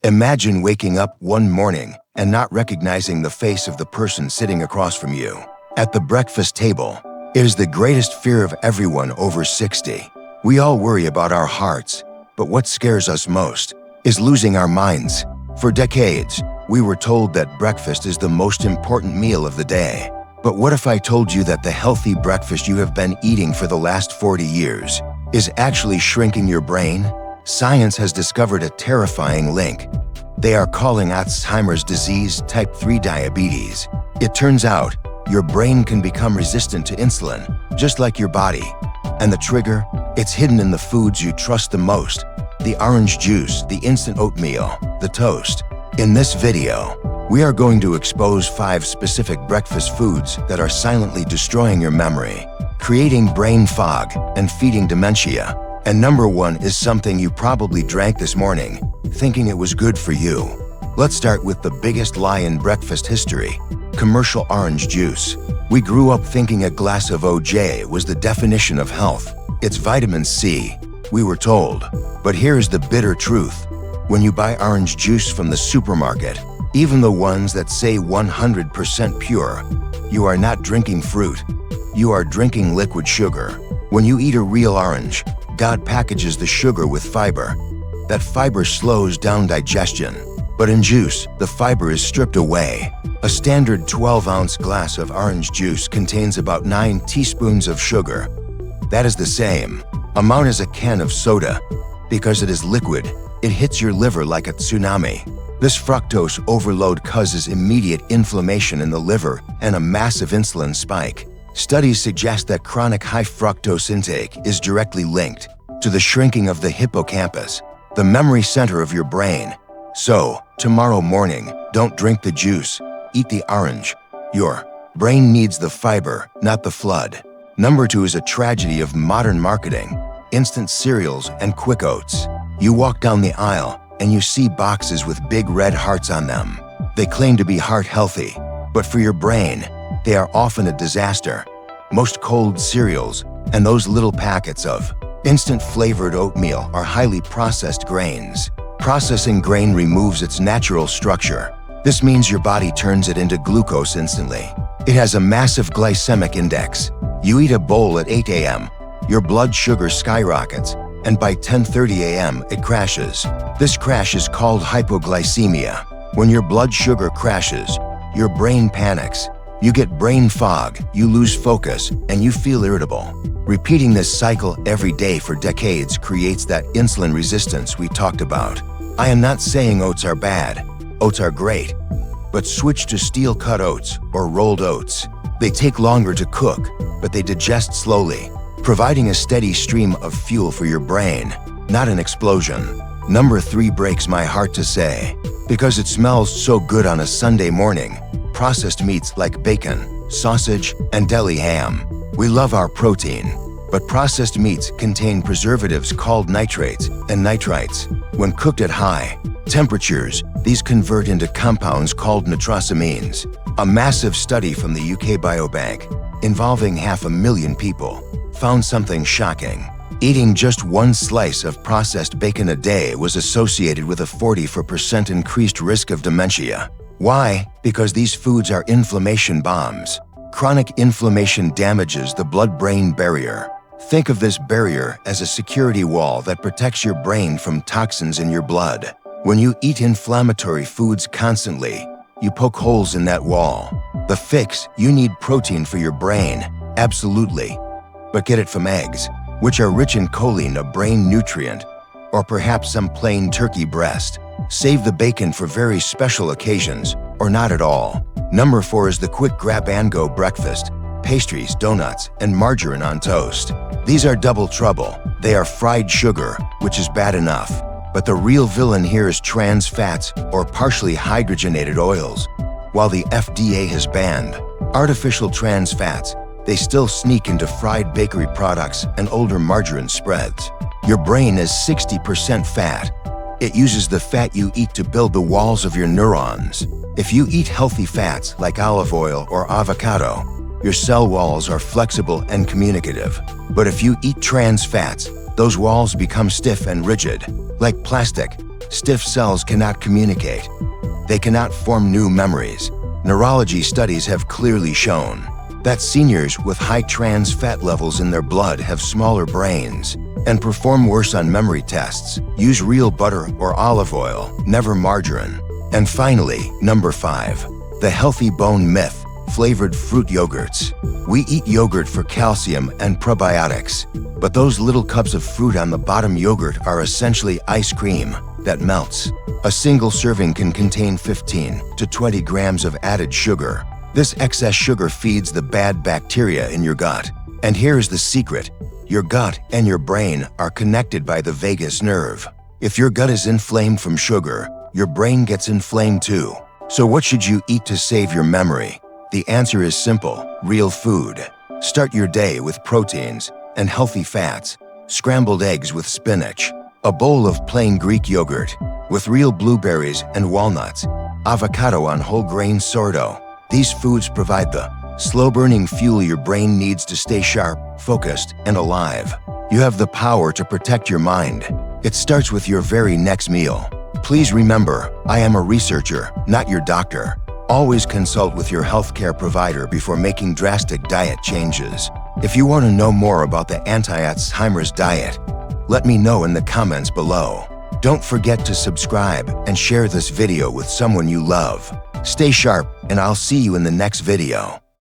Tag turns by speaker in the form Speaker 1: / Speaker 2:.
Speaker 1: Imagine waking up one morning and not recognizing the face of the person sitting across from you. At the breakfast table, it is the greatest fear of everyone over 60. We all worry about our hearts, but what scares us most is losing our minds. For decades, we were told that breakfast is the most important meal of the day. But what if I told you that the healthy breakfast you have been eating for the last 40 years is actually shrinking your brain? Science has discovered a terrifying link. They are calling Alzheimer's disease type 3 diabetes. It turns out, your brain can become resistant to insulin, just like your body. And the trigger? It's hidden in the foods you trust the most. The orange juice, the instant oatmeal, the toast. In this video, we are going to expose 5 specific breakfast foods that are silently destroying your memory, creating brain fog, and feeding dementia. And number 1 is something you probably drank this morning, thinking it was good for you. Let's start with the biggest lie in breakfast history: commercial orange juice. We grew up thinking a glass of OJ was the definition of health. It's vitamin C, we were told. But here's the bitter truth. When you buy orange juice from the supermarket, even the ones that say 100% pure, you are not drinking fruit. You are drinking liquid sugar. When you eat a real orange, God packages the sugar with fiber. That fiber slows down digestion. But in juice, the fiber is stripped away. A standard 12-ounce glass of orange juice contains about 9 teaspoons of sugar. That is the same amount as a can of soda. Because it is liquid, it hits your liver like a tsunami. This fructose overload causes immediate inflammation in the liver and a massive insulin spike. Studies suggest that chronic high fructose intake is directly linked to the shrinking of the hippocampus, the memory center of your brain. So, tomorrow morning, don't drink the juice, eat the orange. Your brain needs the fiber, not the flood. Number 2 is a tragedy of modern marketing: instant cereals and quick oats. You walk down the aisle and you see boxes with big red hearts on them. They claim to be heart healthy, but for your brain, they are often a disaster. Most cold cereals and those little packets of instant flavored oatmeal are highly processed grains. Processing grain removes its natural structure. This means your body turns it into glucose instantly. It has a massive glycemic index. You eat a bowl at 8 a.m., your blood sugar skyrockets, and by 10:30 a.m. it crashes. This crash is called hypoglycemia. When your blood sugar crashes, your brain panics. You get brain fog, you lose focus, and you feel irritable. Repeating this cycle every day for decades creates that insulin resistance we talked about. I am not saying oats are bad. Oats are great. But switch to steel-cut oats or rolled oats. They take longer to cook, but they digest slowly, providing a steady stream of fuel for your brain, not an explosion. Number 3 breaks my heart to say, because it smells so good on a Sunday morning: processed meats like bacon, sausage, and deli ham. We love our protein, but processed meats contain preservatives called nitrates and nitrites. When cooked at high temperatures, these convert into compounds called nitrosamines. A massive study from the UK Biobank, involving 500,000 people, found something shocking. Eating just 1 slice of processed bacon a day was associated with a 44% increased risk of dementia. Why? Because these foods are inflammation bombs. Chronic inflammation damages the blood-brain barrier. Think of this barrier as a security wall that protects your brain from toxins in your blood. When you eat inflammatory foods constantly, you poke holes in that wall. The fix: you need protein for your brain, absolutely. But get it from eggs, which are rich in choline, a brain nutrient, or perhaps some plain turkey breast. Save the bacon for very special occasions, or not at all. Number 4 is the quick grab-and-go breakfast: pastries, donuts, and margarine on toast. These are double trouble. They are fried sugar, which is bad enough. But the real villain here is trans fats or partially hydrogenated oils. While the FDA has banned artificial trans fats, they still sneak into fried bakery products and older margarine spreads. Your brain is 60% fat. It uses the fat you eat to build the walls of your neurons. If you eat healthy fats like olive oil or avocado, your cell walls are flexible and communicative. But if you eat trans fats, those walls become stiff and rigid, like plastic. Stiff cells cannot communicate. They cannot form new memories. Neurology studies have clearly shown that seniors with high trans fat levels in their blood have smaller brains and perform worse on memory tests. Use real butter or olive oil, never margarine. And finally, number 5, the healthy bone myth, flavored fruit yogurts. We eat yogurt for calcium and probiotics, but those little cups of fruit on the bottom yogurt are essentially ice cream that melts. A single serving can contain 15 to 20 grams of added sugar. This excess sugar feeds the bad bacteria in your gut. And here's the secret. Your gut and your brain are connected by the vagus nerve. If your gut is inflamed from sugar, your brain gets inflamed too. So what should you eat to save your memory? The answer is simple: real food. Start your day with proteins and healthy fats. Scrambled eggs with spinach. A bowl of plain Greek yogurt with real blueberries and walnuts. Avocado on whole grain sourdough. These foods provide the slow-burning fuel your brain needs to stay sharp, focused, and alive. You have the power to protect your mind. It starts with your very next meal. Please remember, I am a researcher, not your doctor. Always consult with your healthcare provider before making drastic diet changes. If you want to know more about the anti-Alzheimer's diet, let me know in the comments below. Don't forget to subscribe and share this video with someone you love. Stay sharp, and I'll see you in the next video.